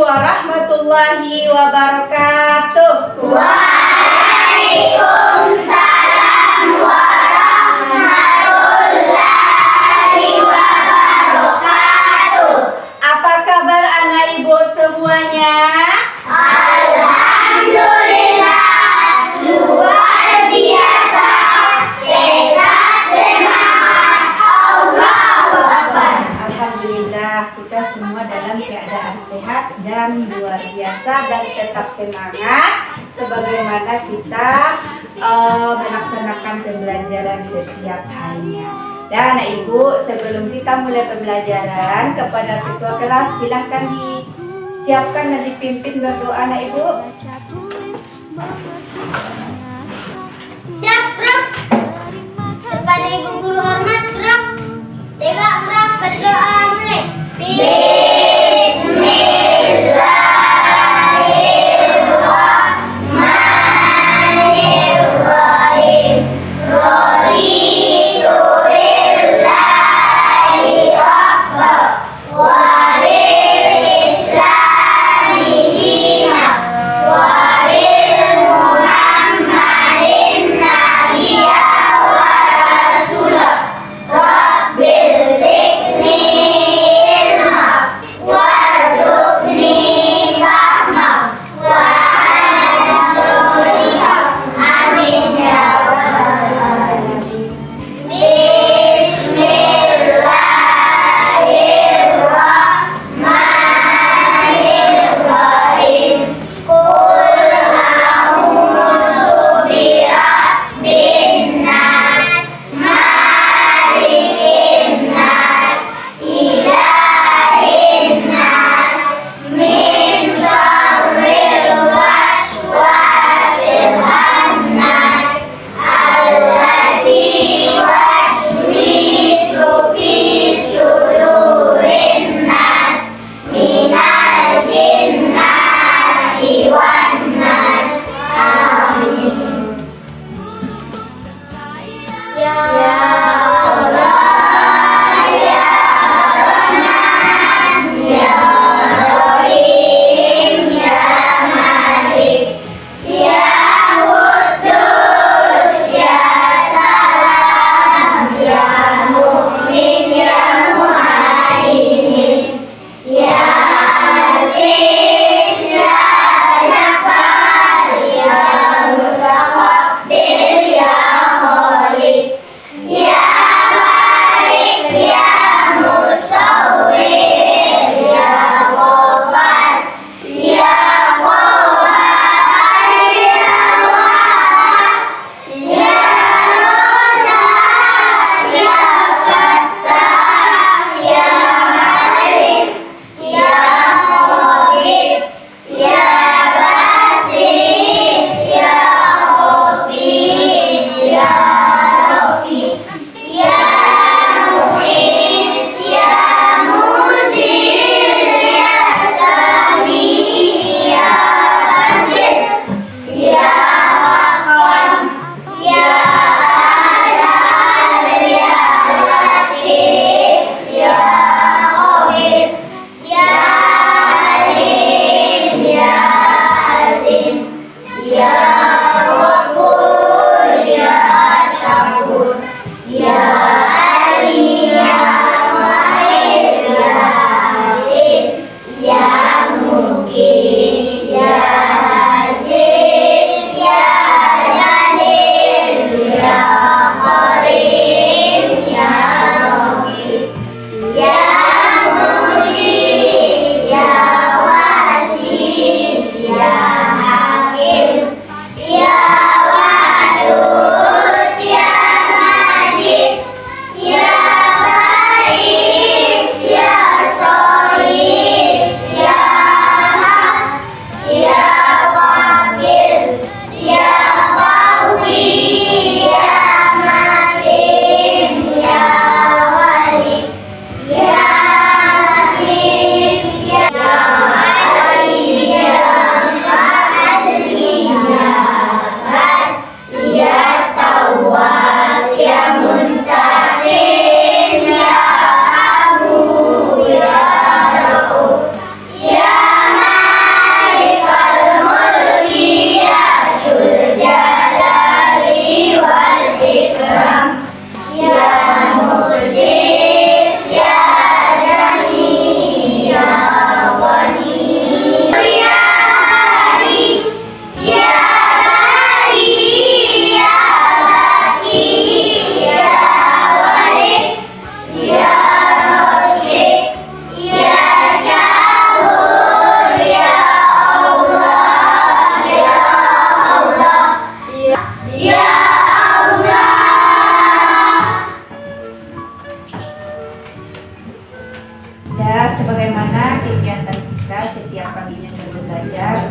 warahmatullahi wabarakatuh. Waalaikumsalam warahmatullahi wabarakatuh. Apa kabar anak ibu semuanya? Alhamdulillah, luar biasa. Tetap semangat. Allahu Akbar. Alhamdulillah kita semua dalam keadaan sehat dan luar biasa dan tetap semangat sebagaimana kita melaksanakan pembelajaran setiap harinya. Dan anak ibu, sebelum kita mulai pembelajaran, kepada ketua kelas silahkan disiapkan dan dipimpin berdoa anak ibu. Siap, Prof. Kepada Ibu Guru hormat, Prof. Tiga, Prof. Berdoa mulai. Bismillahirrahmanirrahim. Raditu billahi rabban wa bil islami dinan wa bil Muhammadin nabiyya wa rasulah. Rabbil zidni ilma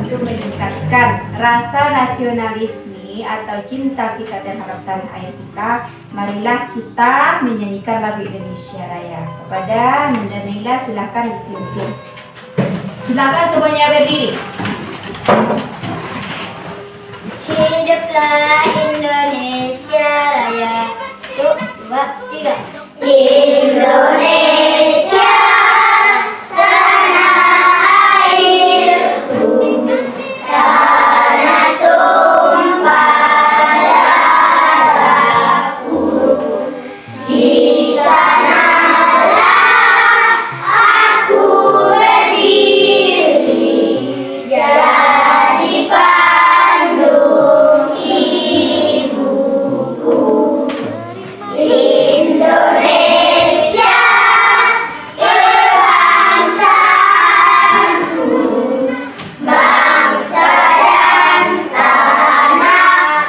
untuk meningkatkan rasa nasionalisme atau cinta kita terhadap tanah air kita, marilah kita menyanyikan lagu Indonesia Raya. Kepada Nunda Naila silakan dipimpin. Silakan semuanya berdiri. Hiduplah Indonesia Raya. 1, 2, 3. Indonesia tanah airku, tanah tumpah darahku. Di sanalah aku berdiri, jadi pandung ibuku. Indonesia kebangsaanku, bangsa dan tanah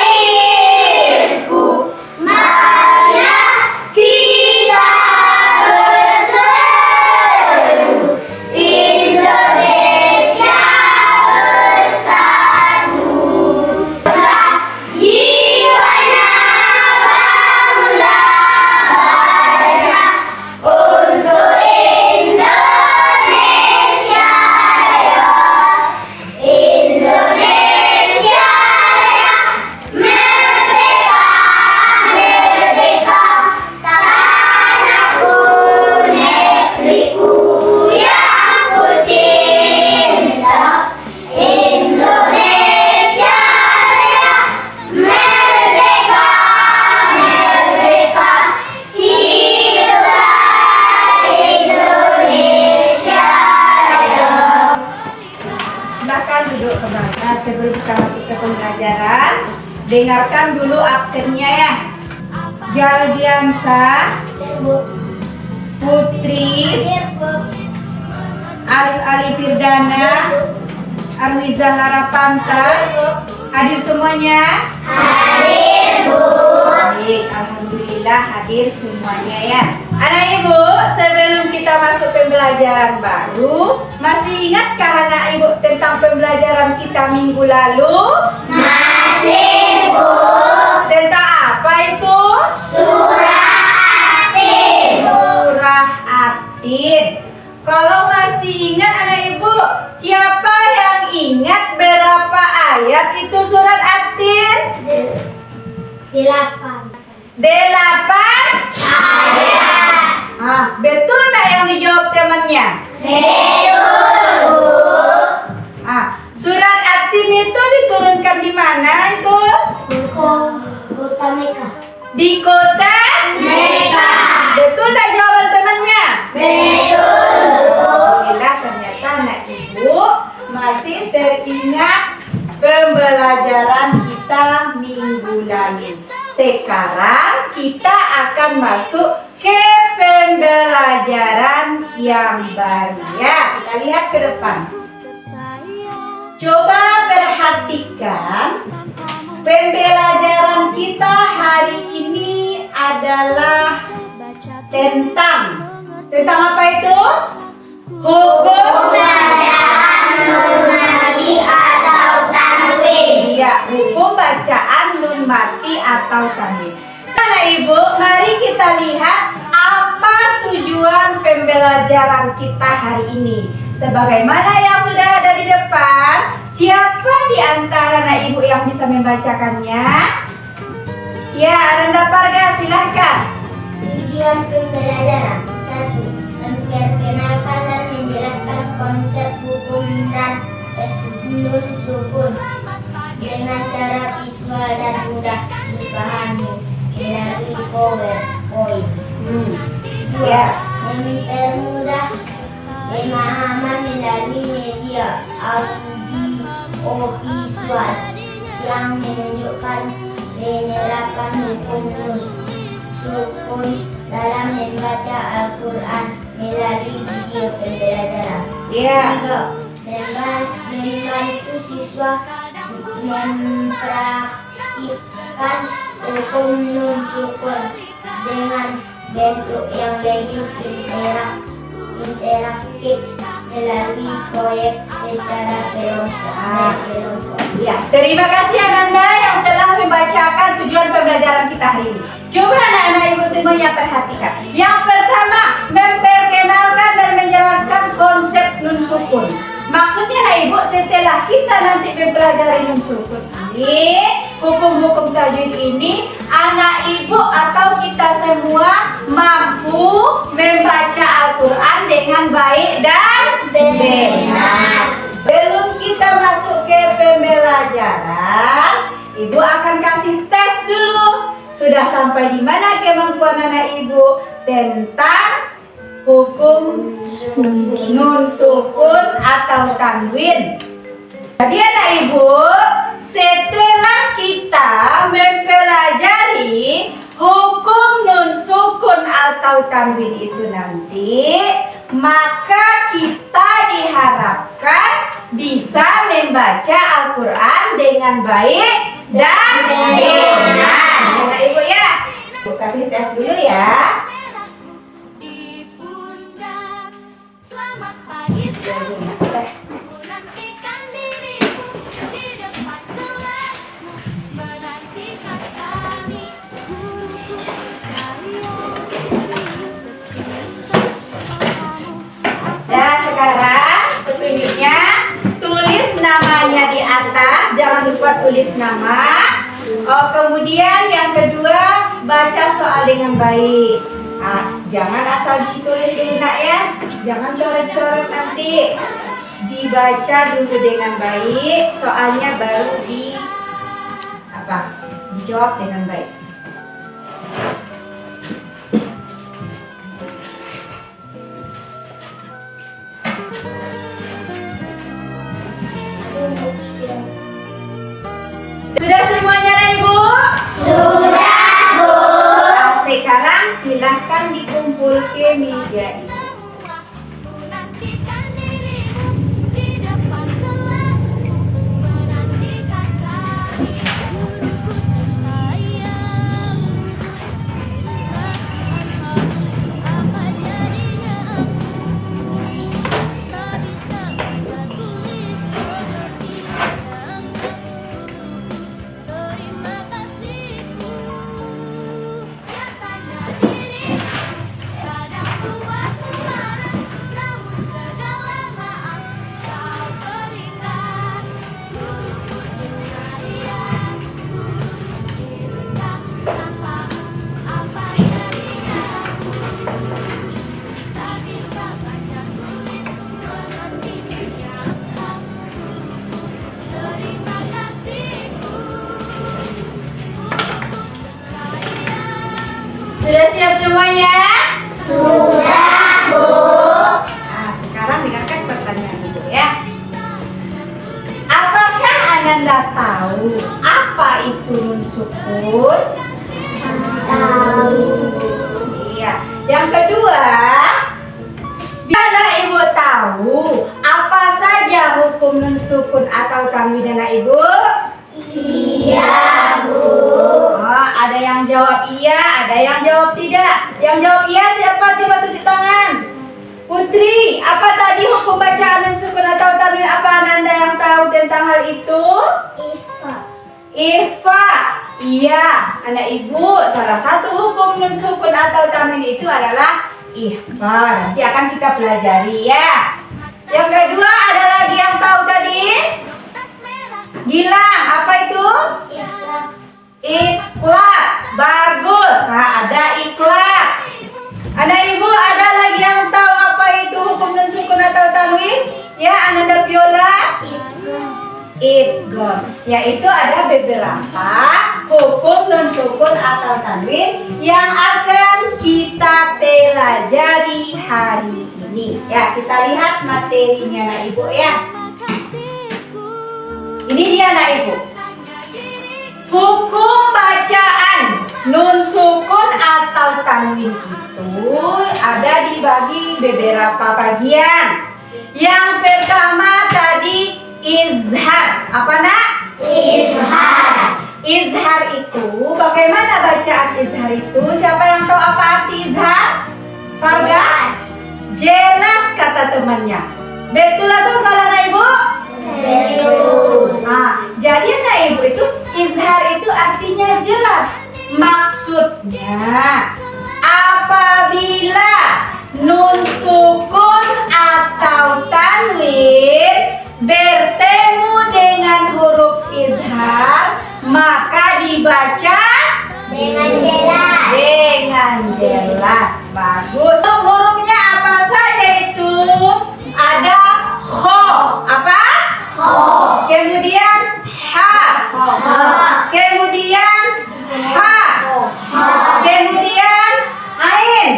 airku. Marilah kita berseru, Indonesia bersatu. Jiwanya unsur Indonesia Raya. Indonesia Raya, merdeka, merdeka, tanahku, negeriku yang ku cinta. Indonesia Raya, merdeka, merdeka, hiduplah Indonesia Raya. Silakan duduk kembali. Nah, sebelum kita masuk ke pembelajaran, dengarkan dulu absennya ya. Jaldiansa, Putri, Arif Ali Firdana, Armiza Harapanta, hadir semuanya? Hadir, Bu. Baik, alhamdulillah hadir semuanya ya. Anak ibu, sebelum kita masuk pembelajaran baru, masih ingatkah anak ibu tentang pembelajaran kita minggu lalu? Masih, Bu. Tentang apa itu? Surah Atin. Surah Atin. Kalau masih ingat anak ibu, siapa yang ingat berapa ayat itu surat Atin? 8 8 ayat. Betul nggak yang dijawab temannya? Betul, Bu. Surat Atin itu diturunkan di mana itu? Kota Mekah. Di kota Mekah. Betul nggak jawaban temannya? Betul, Bu. Alhamdulillah, ternyata anak ibu masih teringat pembelajaran kita minggu lalu. Sekarang kita akan masuk ke pembelajaran yang baru ya. Kita lihat ke depan. Coba perhatikan, pembelajaran kita hari ini adalah tentang apa itu? Hukum Bacaan nun mati atau tanwin. Iya, hukum bacaan nun mati atau tanwin. Nah, ibu, mari kita lihat apa tujuan pembelajaran kita hari ini. Sebagaimana yang sudah ada di depan, siapa di antara anak ibu yang bisa membacakannya? Ya, Ananda Parga, silahkan. Tujuan pembelajaran 1. Memperkenalkan dan menjelaskan konsep hukum dan nun sukun dengan cara visual dan mudah dipahami melalui PowerPoint. Ya. Mempermudah pemahaman melalui media audiovisual yang menunjukkan penerapan hukum nun sukun dalam membaca Al-Quran melalui video pembelajaran. Ya. 3. Membantu siswa mempraktikkan hukum nun sukun dengan bentuk yang lebih interaktif melalui proyek secara kelompok. Ya, terima kasih Ananda yang telah membacakan tujuan pembelajaran kita hari ini. Coba anak-anak ibu semuanya perhatikan. Yang pertama, memperkenalkan dan menjelaskan konsep nun sukun. Maksudnya anak ibu, setelah kita nanti mempelajari nun sukun ini, hukum-hukum tajwid ini, anak ibu atau kita semua mampu membaca Al-Quran dengan baik dan benar. Belum kita masuk ke pembelajaran, ibu akan kasih tes dulu. Sudah sampai di mana kemampuan anak ibu tentang hukum nun sukun atau tanwin? Jadi anak ibu, setelah kita mempelajari hukum nun sukun atau tanwin itu nanti, maka kita diharapkan bisa membaca Al-Quran dengan baik dan benar. Anak ibu ya, ibu kasih tes dulu ya. Selamat pagi sayang, menantikan dirimu di depan kelasmu, menantikan kami, guruku sayang, bercinta padamu. Nah sekarang petunjuknya, tulis namanya di atas, jangan lupa tulis nama. Kemudian yang kedua, baca soal dengan baik. Jangan asal ditulis dulu nak ya, jangan coret-coret nanti. Dibaca dulu dengan baik, soalnya baru dijawab dengan baik. Sudah semuanya nak ibu? Sudah, Bu. Nah, sekarang silahkan dikumpul ke meja ini. Menantikan dirimu di depan kelasmu, menantikan kami, guruku tersayang. Apa jadinya aku tak bisa baca tulis mengerti kadang guruku terima kasihku. Ya tanya diriku, kadang buatku marah, namun segala maaf kau berikan. Guruku tersayang, guruku cinta, tanpa apa jadinya aku tak bisa baca tulis mengerti menyangka. Guruku terima kasihku, guruku tersayang. Sudah siap semuanya? Sudah, Bu. Nah, sekarang dengarkan pertanyaan dulu ya. Apakah Ananda tahu apa itu nun sukun? Tahu. Iya. Yang kedua, biarlah ibu tahu apa saja hukum nun sukun atau tanwin anak ibu? Iya, Bu. Ada yang jawab iya, ada yang jawab tidak. Yang jawab iya siapa? Coba tunjuk tangan. Putri, apa tadi hukum bacaan nun sukun atau tanwin? Apa Ananda yang tahu tentang hal itu? Iva. Iva, iya, anak ibu. Salah satu hukum nun sukun atau tanwin itu adalah ikhfa. Nanti akan kita pelajari ya. Yang kedua, ada lagi yang tahu tadi? Gilang, apa itu? Iva. Ikhlas. Bagus. Nah, ada ikhlas. Anak ibu, ada lagi yang tahu apa itu hukum nun sukun atau tanwin? Ya, Ananda Viola? Idgham, yaitu ada beberapa hukum nun sukun atau tanwin yang akan kita pelajari hari ini. Ya, kita lihat materinya nak ibu ya. Ini dia nak ibu. Hukum bacaan nun sukun atau tanwin itu ada dibagi beberapa bagian. Yang pertama tadi izhar. Apa nak? Izhar. Izhar itu, bagaimana bacaan izhar itu? Siapa yang tahu apa arti izhar? Fargas? Jelas kata temannya. Betul atau salah nak Ibu? Betul. Jadi nak Ibu itu izhar itu artinya jelas. Maksudnya apabila nun sukun atau tanwin bertemu dengan huruf izhar, maka dibaca Dengan jelas. dengan jelas. Bagus. Hurufnya apa saja itu? Ada kho, apa? Kho. Kemudian ha, kemudian ha, kemudian ain,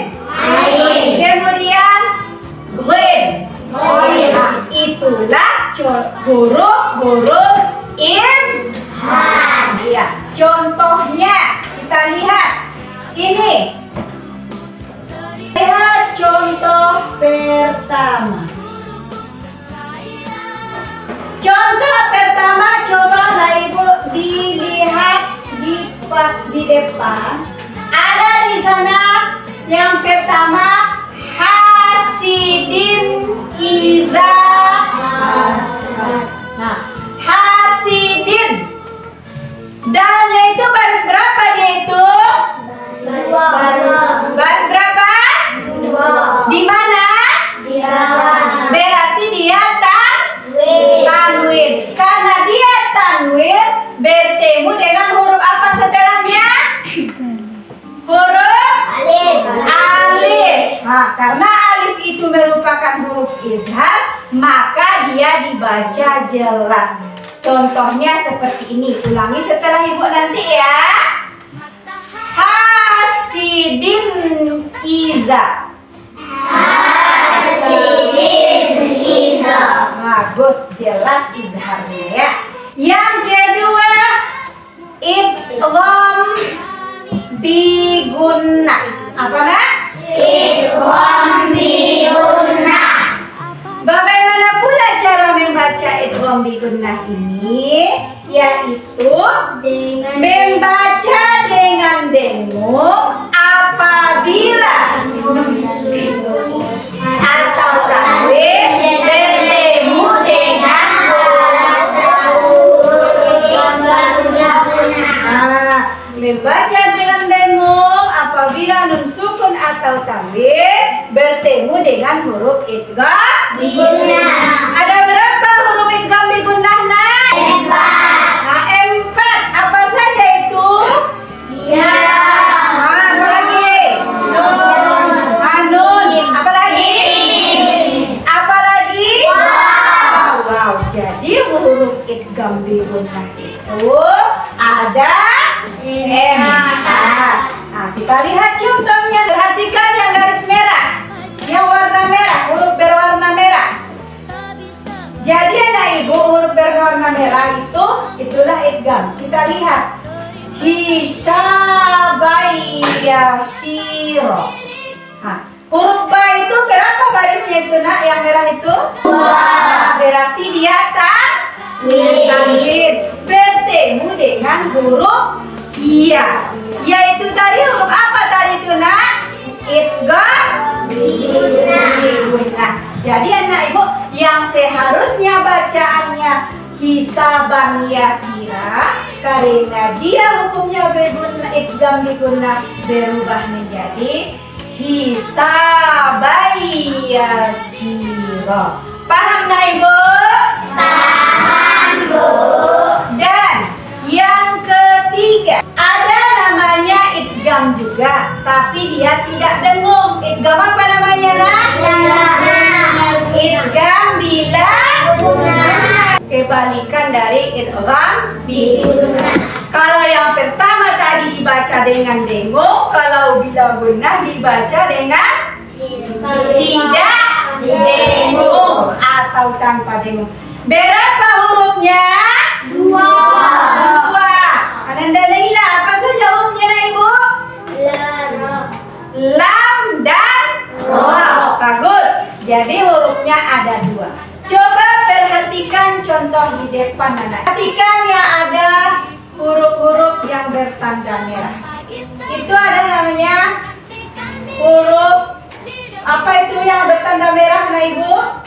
kemudian ghin. Itulah huruf-huruf izhar. Ya, contohnya kita lihat ini. Lihat contoh pertama. Contoh pertama, coba lah Ibu dilihat di depan. Ada di sana yang pertama hasidin iza. Nah, hasidin. Dalnya itu baris berapa dia itu? Baris berapa? Di mana? Berarti dia tanwin. Karena dia tanwin bertemu dengan huruf apa setelahnya? Huruf alif. Karena alif itu merupakan huruf izhar, maka dia dibaca jelas. Contohnya seperti ini. Ulangi setelah Ibu nanti ya. Hasidin iza. Bagus, jelas izharnya ya. Yang kedua, idgham bi gunnah. Apa nak? Idgham bi gunnah. Bagaimana pula cara membaca idgham bi gunnah ini? Yaitu membaca dengan dengung apabila atau tanwin bertemu dengan membaca dengan dengung apabila nun sukun atau tanwin bertemu dengan huruf idgham bi gunnah. Ada berapa huruf idgham bi gunnah nak? 4. Apa saja itu? Ya. Apa lagi? Nun. Apa lagi? Apa lagi? Wow. Jadi huruf idgham bi gunnah itu ada 4. Kita lihat contohnya. Perhatikan yang garis merah, yang warna merah, huruf berwarna merah. Jadi anak Ibu, huruf berwarna merah itulah idgham. Kita lihat hisabai yasiro. Huruf ba itu berapa barisnya itu nak? Yang merah itu? Berarti dia tanwin bertemu dengan huruf ya. Yaitu tadi huruf apa tadi itu nak? Idgham bi gunnah. Jadi anak Ibu, yang seharusnya bacaannya hisaban yasira, karena dia hukumnya idgham bi gunnah berubah menjadi hisabai yasira. Paham nak Ibu? Paham, Bu. Dan yang ketiga, ada namanya idgham juga, tapi dia tidak dengung. Idgham apa namanya nak? Idgham bila gunnah. Kebalikan dari idgham bi gunnah. Kalau yang pertama tadi dibaca dengan dengung, kalau bila gunnah dibaca dengan tidak dengung atau tanpa dengung. Berapa hurufnya? 2. Ananda Laila, apa saja hurufnya nak Ibu? Lam dan Ra. Bagus. Jadi hurufnya ada 2. Coba perhatikan contoh di depan anak. Perhatikan yang ada huruf-huruf yang bertanda merah. Itu ada namanya huruf Apa itu yang bertanda merah anak ibu?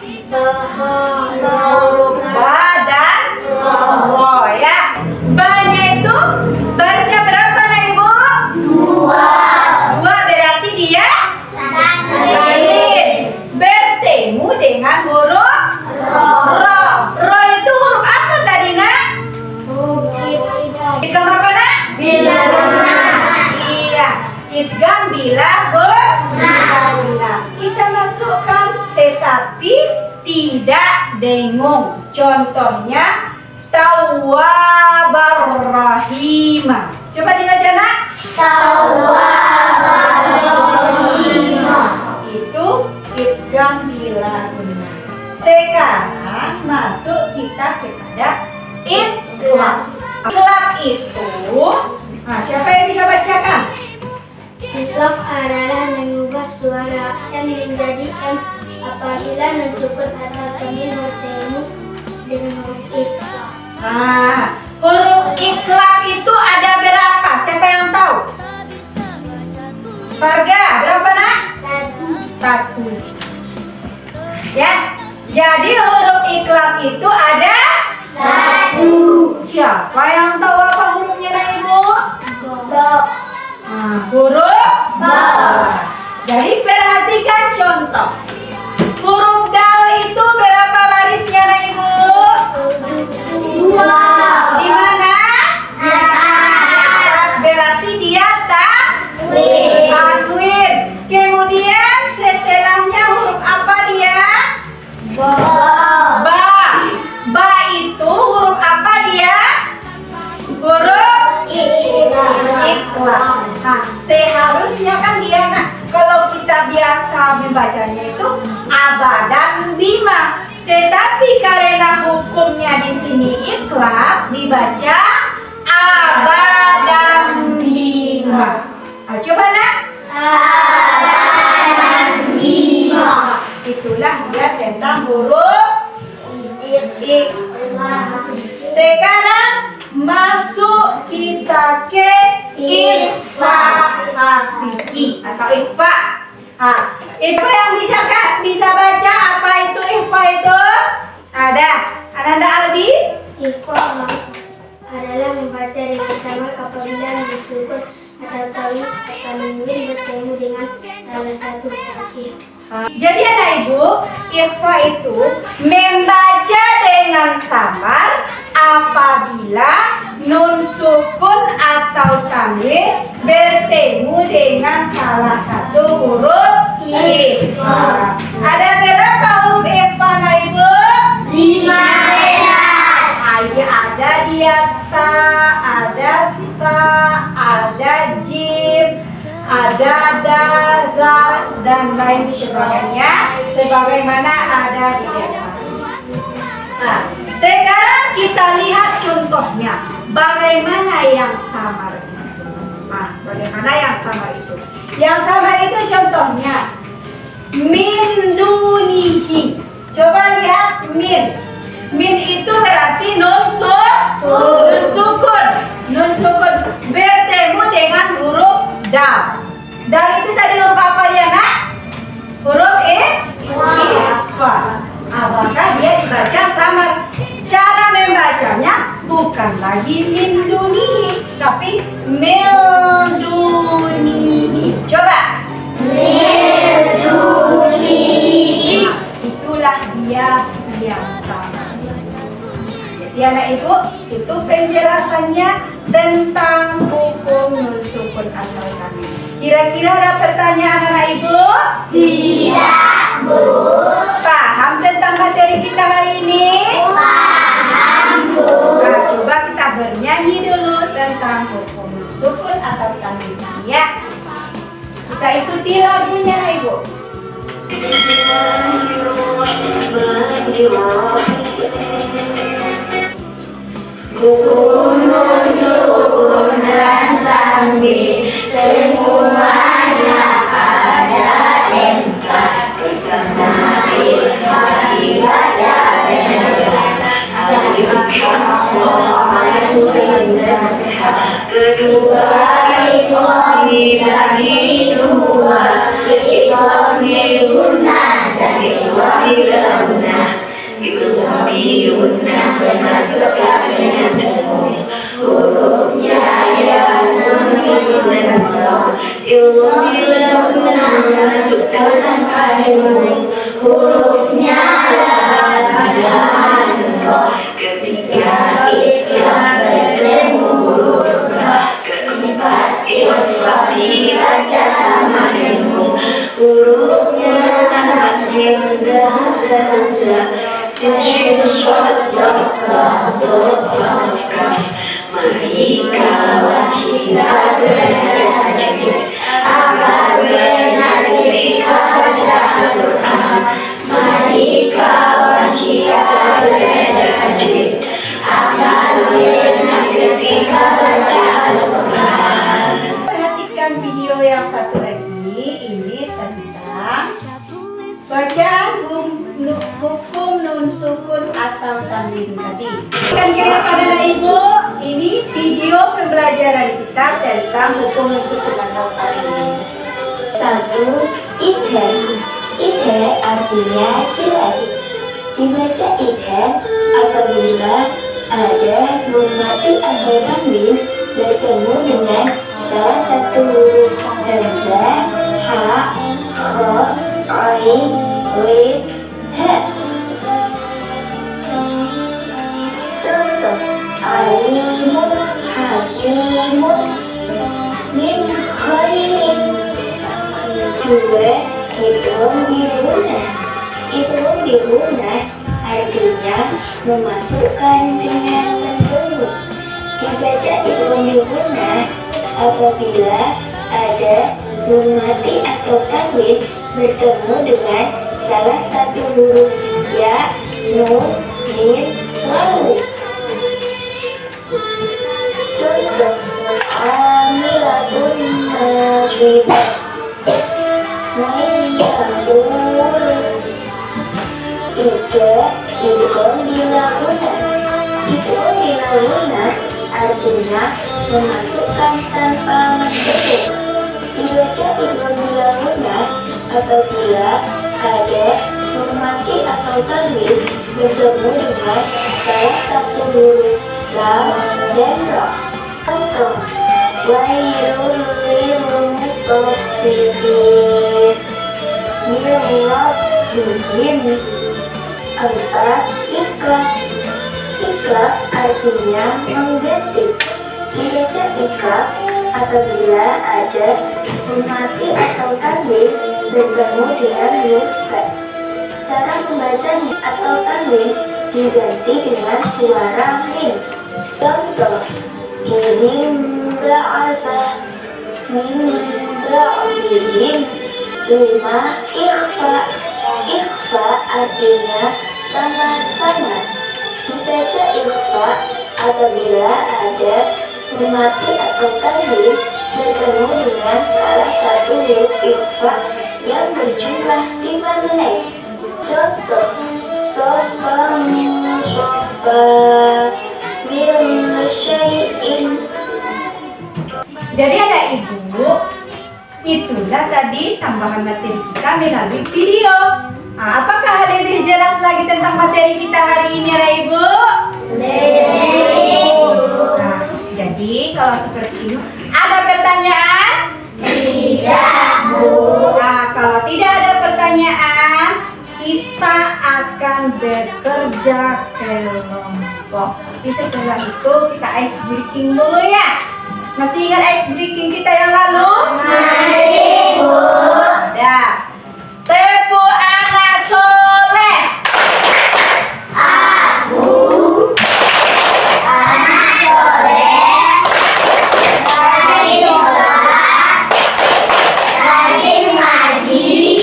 Huruf ba dan ro ya. Ba-nya itu barisnya berapa anak ibu? Dua berarti dia lain. Bertemu dengan huruf ro. Ro itu huruf apa tadi nak? Idgham apa nak? Iya, idgham bila guna. Kita masukkan tetapi tidak dengung. Contohnya Tawwabar Rahimah. Coba dibaca nak. Itu idgham bila guna. Sekarang masuk kita kepada itlaq. Itlaq itu, siapa yang bisa bacakan? Itlaq adalah mengubah suara M menjadi M apabila nun sukun atau tanwin bertemu dengan huruf itlaq. Huruf itlaq itu ada berapa? Siapa yang tahu? Farga, berapa nak? Satu. Ya, jadi huruf itlaq itu ada satu. Siapa yang tahu apa hurufnya nak ibu? Huruf ba. Jadi perhatikan contoh. Huruf dal itu berapa barisnya nak ibu? Dua. Di mana? Berarti dia tanwin. Kemudian setelahnya huruf apa dia? Ba. Ba itu huruf apa dia? Huruf itlaq. Seharusnya kan dia nak, kalau kita biasa membacanya itu abadan bima. Tetapi karena hukumnya di sini itlaq, dibaca abadan bima. Coba nak. Abadan bima. Itulah dia tentang huruf itlaq. Sekarang masuk kita ke ikhfa hakiki atau ikhfa. Ikhfa yang bisa baca apa itu ikhfa itu? Ada. Ananda Aldi? Ikhfa adalah membaca dengan samar apabila nun sukun atau tanwin bertemu dengan salah satu kaki. Jadi anak ibu, ikhfa itu membaca dengan samar apabila nun sukun atau tanwin bertemu dengan salah satu huruf ikhfa. Ada berapa huruf ikhfa anak ibu? 15. Ada dia ta, ada ta, ada jim, ada dal, dan lain sebagainya, sebagaimana ada di atas. Sekarang kita lihat contohnya, bagaimana yang samar itu. Bagaimana yang samar itu? Yang samar itu contohnya min dunihi. Coba lihat min. Min itu berarti nun sukun. Nun sukun bertemu dengan huruf dal. Dal itu tadi huruf apa ya nak? Huruf ikhfa. Apakah dia dibaca samar? Cara membacanya bukan lagi min dunihi, tapi min dunihi. Coba. Min dunihi. Itulah dia yang sama. Jadi anak ibu, itu penjelasannya tentang hukum nun sukun atau tanwin. Kira-kira ada pertanyaan anak ibu? Tidak, Bu. Paham tentang materi kita hari ini? Paham, Bu. Nah, coba kita bernyanyi dulu tentang hukum nun sukun atau tanwin ya. Kita ikuti lagunya anak ibu. Hukum nun sukun dan tanwin semuanya ada empat. Pertama ikhfa dibaca dengan alif dan kedua ikhfa dibagi dua, ikhfa Yuna memasukkan dengan dengung. Hurufnya ya, nun, mim, dan waw. Ilmu bila memasukkan tanpa dengung. Hurufnya lam dan ro. Ketiga ikhfa bertemu huruf ba. Keempat ikhfa dibaca sama dengung. Hurufnya tanpa tim dan hamzah. Sin, shin, shad, ra, ta, za, fa, kaf. Mari kawan kita belajar tajwid agar benar ketika baca Al-Quran. Mari kawan kita belajar tajwid agar benar ketika baca Al-Quran. Perhatikan video yang satu lagi, ini tentang bacaan hukum nun sukun atau tanwin tadi. Kan kira pada ibu, ini video pembelajaran kita tentang hukum nun sukun atau tanwin. 1. Idgham. Idgham artinya jelas. Dibaca idgham apabila ada nun mati atau tanwin bertemu dengan salah satu huruf hamzah, ha, kha, ain, ghain, ha. Contoh: alimun, hakimun, min khairin. 2. Idgham bihunah. Idgham bihunah artinya memasukkan dengan mendengung. Dibaca idgham bihunah apabila ada nun mati atau tanwin bertemu dengan salah satu huruf ya, nun, mim, waw. Contoh: amilatun nasibah, mayyadun. 3. Idgham bilahunah. Idgham bilahunah artinya memasukkan tanpa mendengung. Dibaca idgham bilahunah apabila ada nun mati atau tanwin bertemu dengan salah satu huruf lam dan ra. Contoh: wailul lil mutaffifin, min rabbihim. 4. Iqlab. Iqlab artinya mengganti. Dibaca iqlab apabila ada nun mati atau tanwin bertemu dengan huruf ba. Cara membacanya atau tanwin diganti dengan suara mim. Contoh: idim ba'asa, min ba'dihim. 5. Ikhfa. Ikhfa artinya samar-samar. Dibaca ikhfa apabila ada nun mati atau tanwin bertemu dengan salah satu huruf ikhfa yang berjumlah 15. Contoh: sofa min sofa, min syai'in. Jadi ada ibu, itulah tadi tambahan materi kita melalui video. Nah, apakah lebih jelas lagi tentang materi kita hari ini ya ibu? Nah, jadi kalau seperti ini ada pertanyaan? Tidak, Bu. Nah, kalau tidak ada pertanyaan, kita akan bekerja kelompok. Tapi setelah itu kita ice breaking dulu ya. Masih ingat ice breaking kita yang lalu? Masih, Bu. Ada. Tepu anak soleh. Aku anak soleh, rajin sholat, rajin ngaji,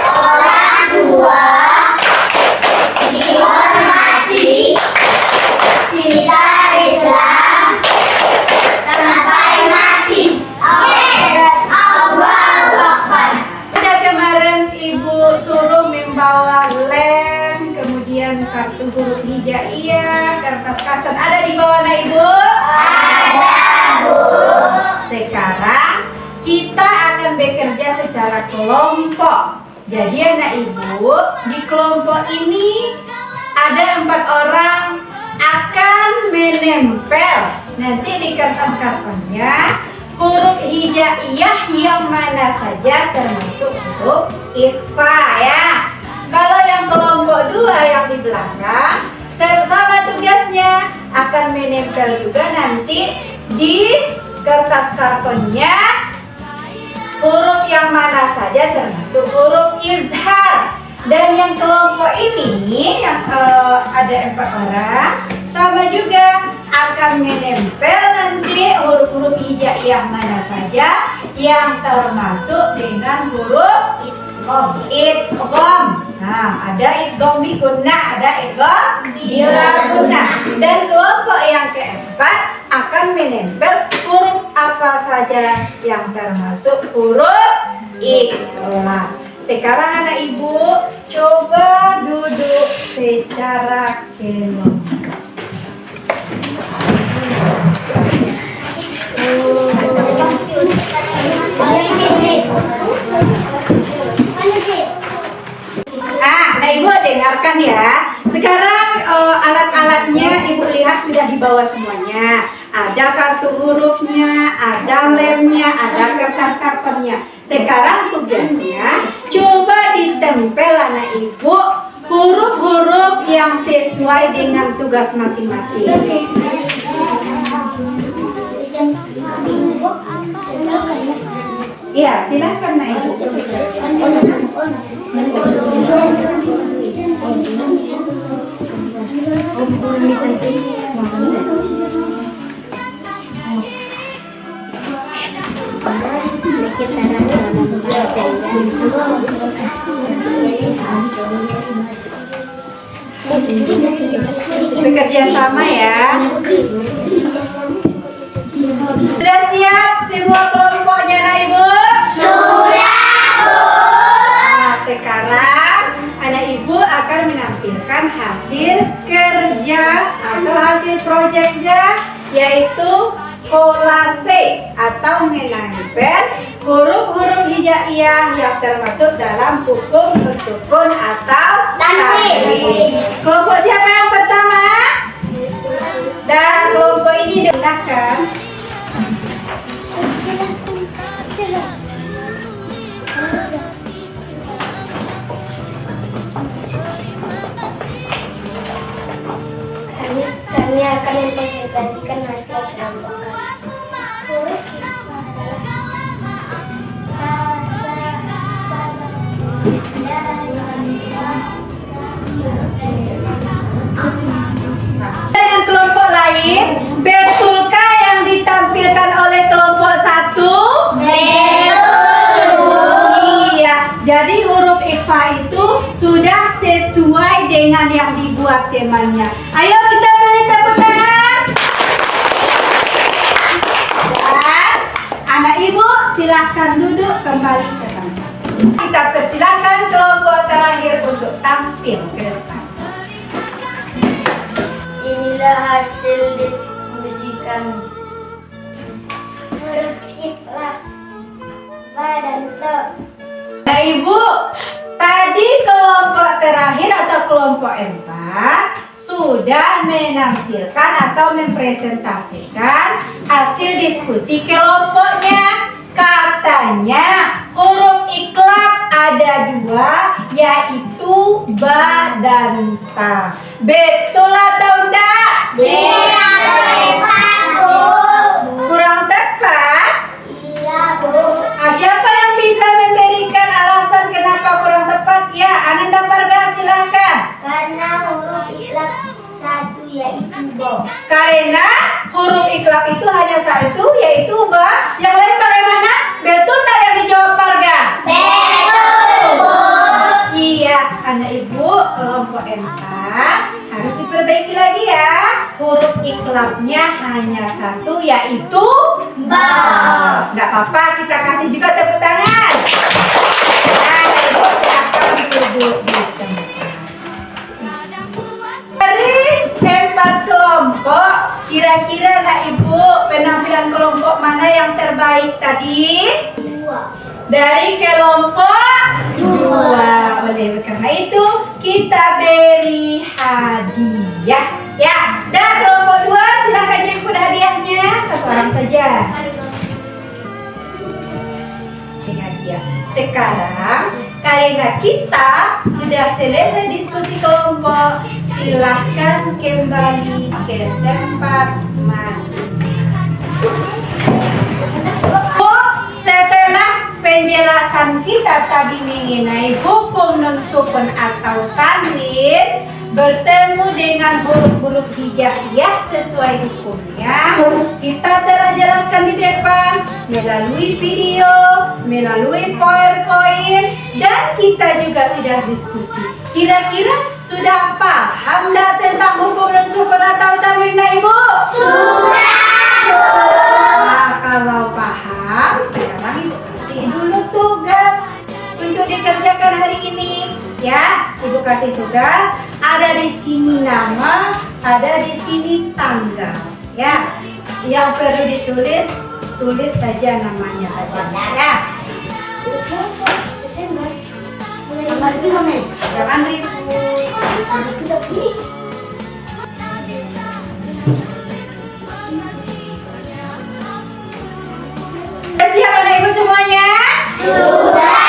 orang tua dihormati, cinta Islam sampai mati. Oke, Allahu Akbar. Ada kemarin ibu suruh membawa lem, kemudian kartu huruf hijaiyah, kertas karton. Ada di bawah ibu? Ada, Bu. Sekarang kita akan bekerja secara kelompok. Jadi anak ibu, di kelompok ini ada menempel nanti di kertas kartonnya huruf hijaiyah yang mana saja termasuk huruf ikhfa ya. Kalau yang kelompok 2 yang di belakang sama tugasnya akan menempel juga nanti di kertas kartonnya huruf yang mana saja termasuk huruf izhar. Dan yang kelompok ini yang ada 4 orang sama juga akan menempel nanti huruf-huruf hijaiyah mana saja yang termasuk dengan huruf idgham. Nah, ada idgham bi gunnah, ada idgham bila gunnah. Dan kelompok yang keempat akan menempel huruf apa saja yang termasuk huruf ikhfa. Sekarang anak ibu coba duduk secara kelompok. Nah ibu dengarkan ya. Sekarang alat-alatnya ibu lihat sudah dibawa semuanya. Ada kartu hurufnya, ada lemnya, ada kertas kartonnya. Sekarang tugasnya coba ditempel anak ibu huruf-huruf yang sesuai dengan tugas masing-masing. Iya, silakan Nak Ibu. Bekerja sama ya. Sudah siap semua kelompoknya Nak Ibu? Sudah, Bu. Nah, sekarang anak ibu akan menampilkan hasil kerja atau hasil proyeknya, yaitu kolase atau menempel huruf-huruf hijaiyah yang termasuk dalam hukum bersukun atau tanwin. Kelompok siapa yang pertama? Dan kelompok ini silakan. Kami akan mempresentasikan hasil kelompokan. Dengan kelompok lain, betulkah yang ditampilkan oleh kelompok 1? Iya, jadi huruf ikhfa itu sudah sesuai dengan yang dibuat temanya. Ayo kita beri tepuk tangan. Dan anak ibu silahkan duduk kembali ke tempat. Kita persilakan kelompok terakhir untuk tampil ke depan. Inilah hasil diskusi kami. Huruf ikhfa, ba dan ta. Nah ibu, tadi kelompok terakhir atau kelompok 4 sudah menampilkan atau mempresentasikan hasil diskusi kelompoknya. Katanya huruf iklab ada 2, yaitu ba dan ta. Betul atau enggak? Kurang tepat? Iya, Bu. Siapa yang bisa memberikan alasan kenapa kurang tepat? Ya, Ananda Parga silakan. Karena huruf ikhlas satu yaitu bo. Karena huruf iklab itu hanya satu, yaitu ba. Yang lain bagaimana? Betul tak yang dijawab Parga? Betul, Bu. Iya, anak ibu kelompok 4 harus diperbaiki lagi ya. Huruf iklabnya hanya satu, yaitu Ba. Nggak apa-apa, kita kasih juga tepuk tangan. Nah, ibu silakan duduk di tempat. Dari 4 kelompok, kira-kira anak ibu penampilan kelompok mana yang terbaik tadi? Dua. Dari kelompok 2. Oleh karena itu kita beri hadiah. Ya, dan kelompok 2 silakan seorang saja. Dengan dia. Sekarang karena kita sudah selesai diskusi kelompok, silahkan kembali ke tempat masing-masing. Setelah penjelasan kita tadi mengenai hukum non sukun atau tanwin bertemu dengan huruf-huruf hijaiyah sesuai hukumnya, kita telah jelaskan di depan melalui video, melalui PowerPoint, dan kita juga sudah diskusi. Kira-kira sudah paham dah tentang hukum non sukun atau tanwin, Ibu? Sudah. Nah, kalau paham, sekarang Ibu kasih dulu tugas untuk dikerjakan hari ini. Ya, Ibu kasih tugas. Ada di sini nama, ada di sini tanggal. Ya, yang perlu ditulis, tulis saja namanya saja. Ya. Jangan ribut. Siap anak Ibu semuanya? Sudah.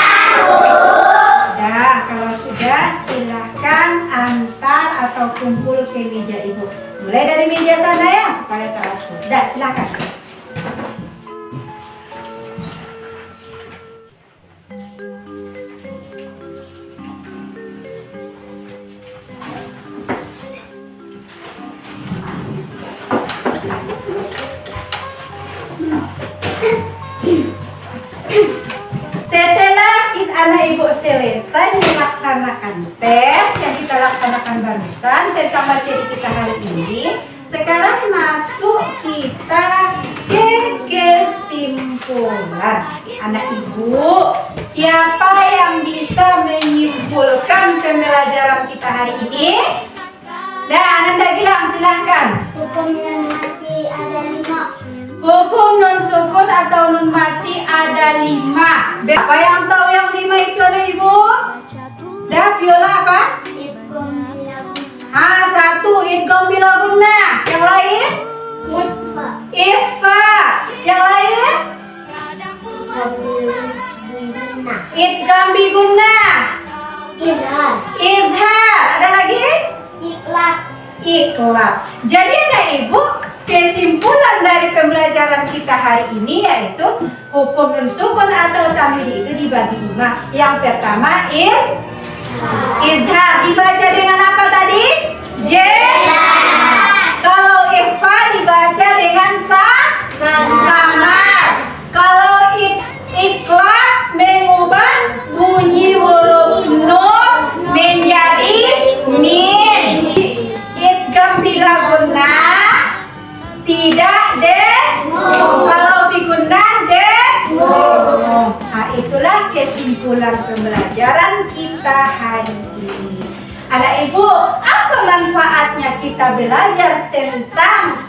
Kalau sudah, silahkan antar atau kumpul ke meja Ibu. Mulai dari meja sana ya, supaya teratur. Dah, silakan. Setelah anak Ibu selesai melaksanakan tes yang kita laksanakan barusan tentang materi kita hari ini, sekarang masuk kita ke kesimpulan. Anak Ibu, siapa yang bisa menyimpulkan pembelajaran kita hari ini? Nah, Ananda bilang silahkan. Hukum non mati ada 5. Hukum non sukun atau nun mati ada 5. Apa yang tahu yang 5 itu ada Ibu? Dah, Viola apa? Satu idgham bila gunnah. Yang lain? Ikhfa. Yang lain? Idgham bi gunnah. Izhar. Ada lagi? Iqlab. Jadi anak Ibu, kesimpulan dari pembelajaran kita hari ini yaitu hukum nun sukun atau tanwin itu dibagi 5. Yang pertama izhar. Dibaca dengan apa tadi? Kalau ikhfa dibaca dengan samar. Kalau iqlab mengubah bunyi huruf nun menjadi min. Idgham bila gunnah tidak kalau digunnah Nah, itulah kesimpulan pembelajaran kita hari ini. Anak Ibu, apa manfaatnya kita belajar tentang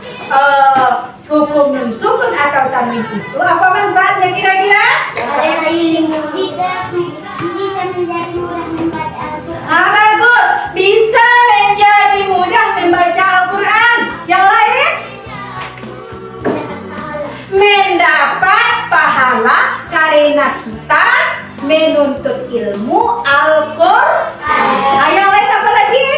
hukum nun sukun atau tanwin itu? Apa manfaatnya kira-kira? Ada ilmu, bisa menjadi mudah membaca Al-Quran. Bagus, bisa menjadi mudah membaca Al-Quran. Yang lain? Mendapat pahala karena kita menuntut ilmu Al-Quran. Yang lain apa lagi?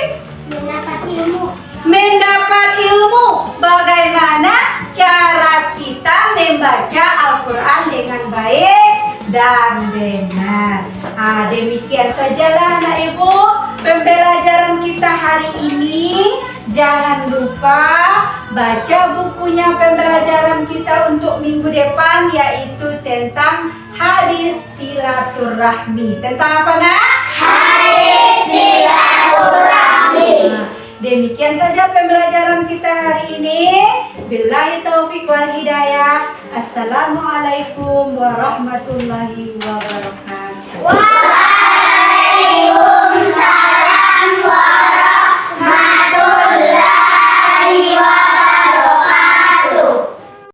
Mendapat ilmu. Bagaimana cara kita membaca Al-Quran dengan baik dan benar. Demikian sajalah anak Ibu pembelajaran kita hari ini. Jangan lupa baca bukunya pembelajaran kita untuk minggu depan, yaitu tentang hadis silaturahmi. Tentang apa nak? Hadis silaturahmi. Demikian saja pembelajaran kita hari ini. Billahi taufiq wal hidayah. Assalamualaikum warahmatullahi wabarakatuh.